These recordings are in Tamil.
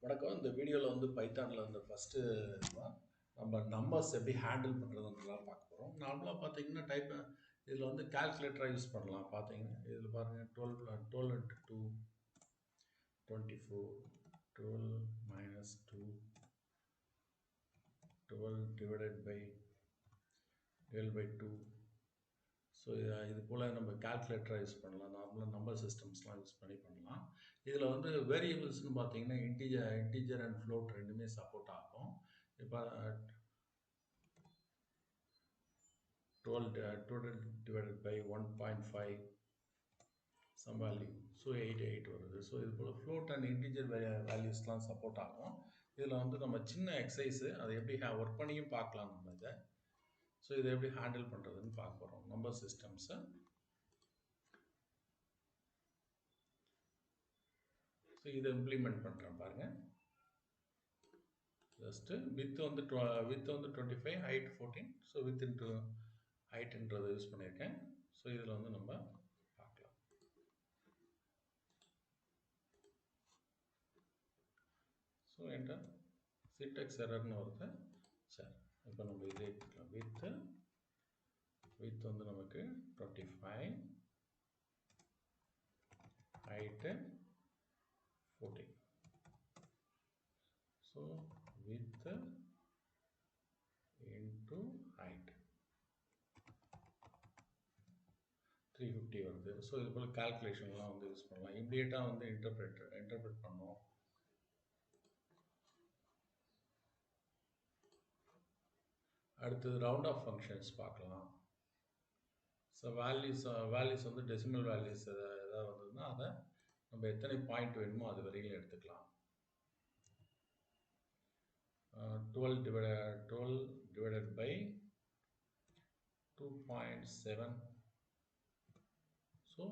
வணக்கம். இந்த வீடியோவில் வந்து பைத்தானில் வந்து ஃபஸ்ட்டு நம்ம நம்பர்ஸ் எப்படி ஹேண்டில் பண்ணுறதுன்றலாம் பார்க்க போகிறோம். நார்மலாக பார்த்தீங்கன்னா இதில் வந்து கால்குலேட்டராக யூஸ் பண்ணலாம். பார்த்தீங்கன்னா இதில் பாருங்கள் 12 into 2 24 12 minus 2 12 divided by 12 by 2. So இது போல் நம்ம கால்குலேட்டராக யூஸ் பண்ணலாம். நார்மலாக நம்பர் சிஸ்டம்ஸ்லாம் யூஸ் பண்ணலாம். இதில் வந்து வேரியபிள்ஸ்னு பார்த்தீங்கன்னா இன்டீஜர் அண்ட் ஃப்ளோட் ரெண்டுமே சப்போர்ட் ஆகும். இப்போ 12 divided by 1.5 some value. So 8 வருது. ஸோ இது போல் ஃப்ளோட் அண்ட் இன்டீஜர் வேல்யூஸ்லாம் சப்போர்ட் ஆகும். இதில் வந்து நம்ம சின்ன எக்ஸசைஸு அதை எப்படி ஒர்க் பண்ணியும் பார்க்கலாம் நம்ம இதை. ஸோ இதை எப்படி ஹேண்டில் பண்ணுறதுன்னு பார்க்க போகிறோம் நம்பர் சிஸ்டம்ஸை. ஸோ இதை இம்ப்ளிமெண்ட் பண்ணுறேன் பாருங்கள். ஜஸ்ட்டு வித் வந்து 25, ஹைட் 14. ஸோ வித் இன்ட்டு ஹைட்ன்றதை யூஸ் பண்ணியிருக்கேன். ஸோ இதில் வந்து நம்ம பார்க்கலாம். ஸோ என்டர் சின்டாக்ஸ் எரர்னு வருது. சரி, இப்போ நம்ம இதை எடுத்துக்கலாம். வித் வந்து நமக்கு 25, height 14. So with into height 350 வருது. ஸோ இது போல் கால்குலேஷன்லாம் வந்து யூஸ் பண்ணலாம். இம்மிடியேட்டாக வந்து இன்டர்பிரேட் பண்ணோம். அடுத்தது ரவுண்ட் ஆஃப் ஃபங்க்ஷன்ஸ் பார்க்கலாம். ஸோ வேல்யூஸ் வந்து டெசிமல் வேல்யூஸ் எதாவது வந்ததுன்னா அதை நம்ம எத்தனை பாயிண்ட் வேணுமோ அது வரையிலும் எடுத்துக்கலாம். 12 divided by 2.7. ஸோ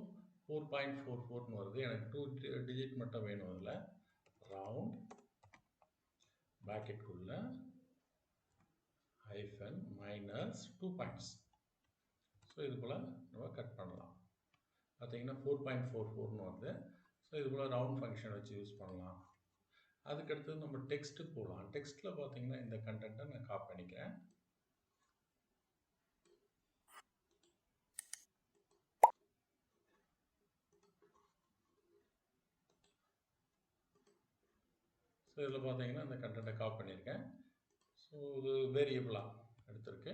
4.44ன்னு வருது. எனக்கு 2 டிஜிட் மட்டும் வேணும். அதில் ரவுண்ட் ப்ராக்கெட்குள்ள ஹைஃபன் மைனஸ் 2 பாயிண்ட்ஸ். ஸோ இது போல் நம்ம கட் பண்ணலாம். பார்த்தீங்கன்னா 4.44ன்னு வருது. ஸோ இது போல் ரவுண்ட் ஃபங்க்ஷன் வச்சு யூஸ் பண்ணலாம். அதுக்கடுத்து நம்ம டெக்ஸ்ட்டு போகலாம். டெக்ஸ்ட்டில் பார்த்தீங்கன்னா இந்த கண்டென்ட்டை நான் காப்பி பண்ணிக்கிறேன். ஸோ இதில் பார்த்தீங்கன்னா இந்த கண்டென்ட்டை காப்பி பண்ணியிருக்கேன். ஸோ இது வேரியபிளாக எடுத்திருக்கு.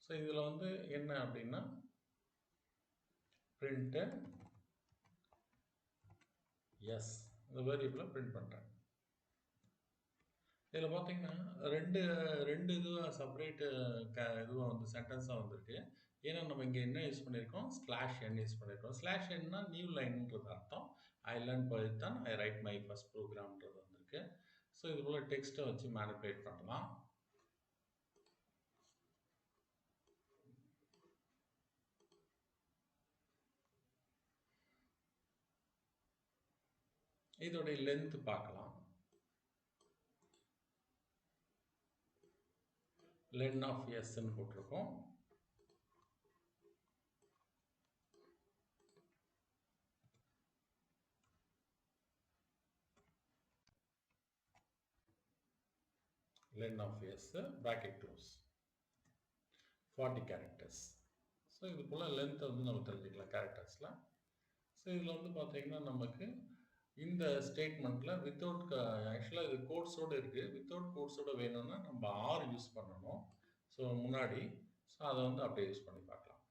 ஸோ இதில் வந்து என்ன அப்படின்னா பிரிண்ட்டு எஸ் இந்த வேரியபிளாக பிரிண்ட் பண்ணுறேன். இதில் பார்த்தீங்கன்னா ரெண்டு இதுவாக செப்பரேட்டு இதுவாக வந்து சென்டென்ஸாக வந்திருக்கு. ஏன்னா நம்ம இங்கே என்ன யூஸ் பண்ணியிருக்கோம், /n யூஸ் பண்ணியிருக்கோம். /nனா நியூ லைன்ன்றது அர்த்தம். I learn Python, I write my first ப்ரோக்ராம்ன்றது வந்திருக்கு. ஸோ இது போல் டெக்ஸ்ட்டை வச்சு மேனிபுலேட் பண்ணலாம். இதோடைய லென்த் பார்க்கலாம். லென் ஆஃப் எஸ்ன்னு போட்டிருக்கோம். Len of s bracket close 40 characters. So இது போல் லென்த்தை வந்து நம்ம தெரிஞ்சுக்கலாம் கேரக்டர்ஸில். ஸோ இதில் வந்து பார்த்தீங்கன்னா நமக்கு இந்த ஸ்டேட்மெண்ட்டில் வித்தவுட் ஆக்சுவலாக இது கோட்ஸோடு இருக்குது. வித்தவுட் கோட்ஸோடு வேணும்னா நம்ம ஆர் யூஸ் பண்ணணும். ஸோ முன்னாடி ஸோ அதை வந்து அப்படியே யூஸ் பண்ணி பார்க்கலாம்.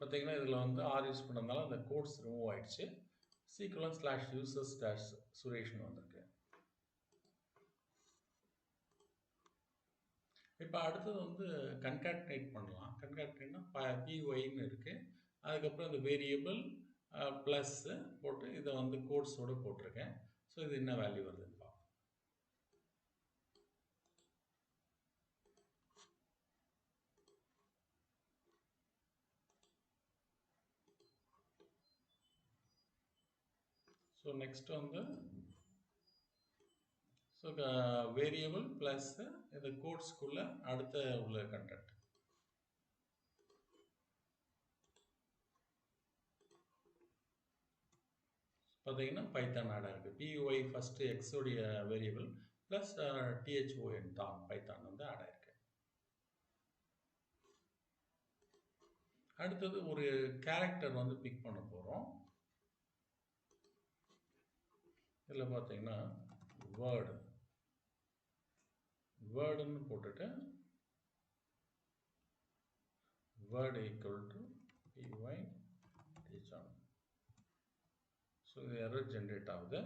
பார்த்தீங்கன்னா இதில் வந்து ஆர் யூஸ் பண்ணதுனால அந்த கோட்ஸ் ரிமூவ் ஆகிடுச்சு. /users-suresh வந்திருக்கு. இப்போ அடுத்தது வந்து கன்காட்டினேட் பண்ணலாம். கன்காட்டினேட்னா pyன்னு இருக்குது. அதுக்கப்புறம் இந்த வேரியபிள் ப்ளஸ்ஸு போட்டு இதை வந்து கோட்ஸோடு போட்டிருக்கேன். ஸோ இது என்ன வேல்யூ வருதுன்னு பார்ப்போம். ஸோ நெக்ஸ்ட் வந்து ஸோ ஸோ வேரியபிள் ப்ளஸ் இந்த கோட்ஸ்குள்ள அடுத்த உள்ள கண்டென்ட். பார்த்தீங்கன்னா பைத்தான் ஆட் ஆயிருக்கு. py ஃபர்ஸ்ட் x உடைய வேரியபிள் ப்ளஸ் thon தான் பைத்தான் வந்து ஆட் ஆயிருக்கு. அடுத்தது ஒரு கேரக்டர் வந்து பிக் பண்ண போகிறோம். இதில் பார்த்தீங்கன்னா வேர்டுன்னு போட்டுட்டு word equal to py teachon. So இது எரர் ஜென்ரேட் ஆகுது.